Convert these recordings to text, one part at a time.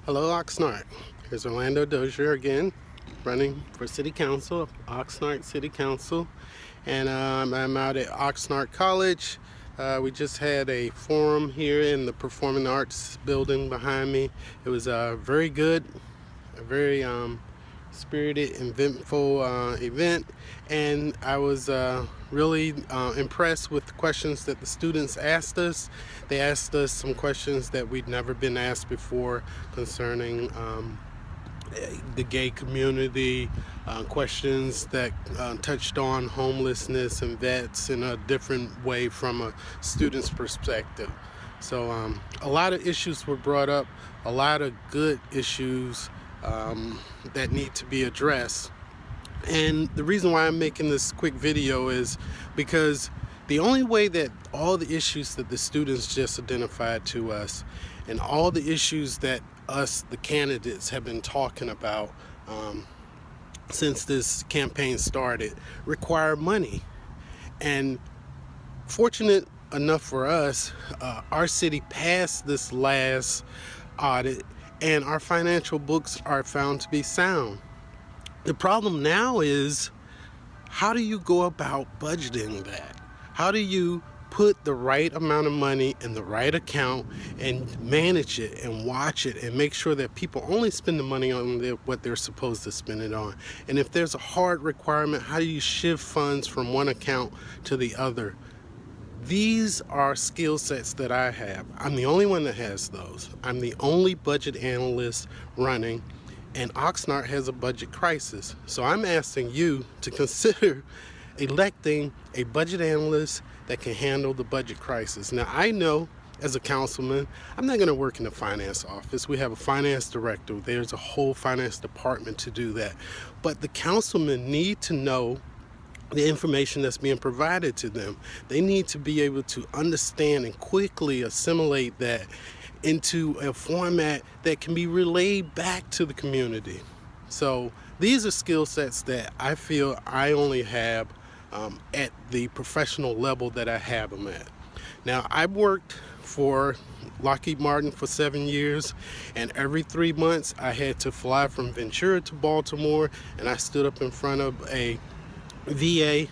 Hello, Oxnard. Here's Orlando Dozier again, running for City Council, Oxnard City Council, and I'm out at Oxnard College. We just had a forum here in the Performing Arts building behind me. It was very good, a very spirited, eventful event, and I was really impressed with the questions that the students asked us. They asked us some questions that we'd never been asked before concerning the gay community, questions that touched on homelessness and vets in a different way from a student's perspective. So a lot of issues were brought up, a lot of good issues that need to be addressed. And the reason why I'm making this quick video is because the only way that all the issues that the students just identified to us and all the issues that us, the candidates, have been talking about since this campaign started require money. And fortunate enough for us, our city passed this last audit and our financial books are found to be sound. The problem now is, how do you go about budgeting that? How do you put the right amount of money in the right account and manage it and watch it and make sure that people only spend the money on what they're supposed to spend it on? And if there's a hard requirement, how do you shift funds from one account to the other? These are skill sets that I have. I'm the only one that has those. I'm the only budget analyst running, and Oxnard has a budget crisis. So I'm asking you to consider electing a budget analyst that can handle the budget crisis. Now, I know as a councilman, I'm not going to work in the finance office. We have a finance director. There's a whole finance department to do that. But the councilmen need to know the information that's being provided to them. They need to be able to understand and quickly assimilate that into a format that can be relayed back to the community. So these are skill sets that I feel I only have at the professional level that I have them at. Now, I worked for Lockheed Martin for 7 years, and every 3 months I had to fly from Ventura to Baltimore, and I stood up in front of a VP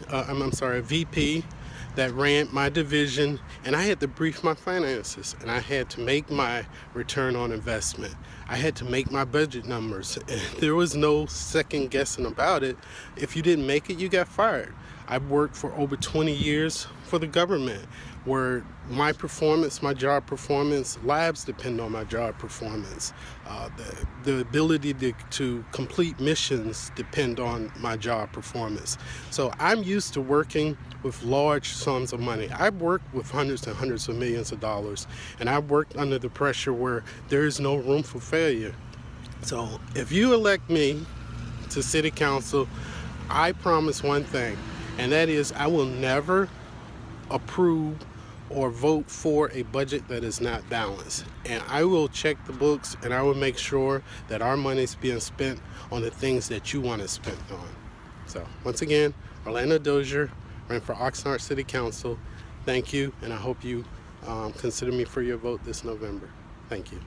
that ran my division, and I had to brief my finances, and I had to make my return on investment. I had to make my budget numbers, and there was no second guessing about it. If you didn't make it, you got fired. I've worked for over 20 years for the government, where my performance, my job performance, lives depend on my job performance. The ability to complete missions depend on my job performance. So I'm used to working with large sums of money. I've worked with hundreds and hundreds of millions of dollars, and I've worked under the pressure where there is no room for failure. So if you elect me to City Council, I promise one thing, and that is I will never approve or vote for a budget that is not balanced. And I will check the books, and I will make sure that our money is being spent on the things that you want to spend on. So once again, Orlando Dozier, running for Oxnard City Council. Thank you, and I hope you consider me for your vote this November. Thank you.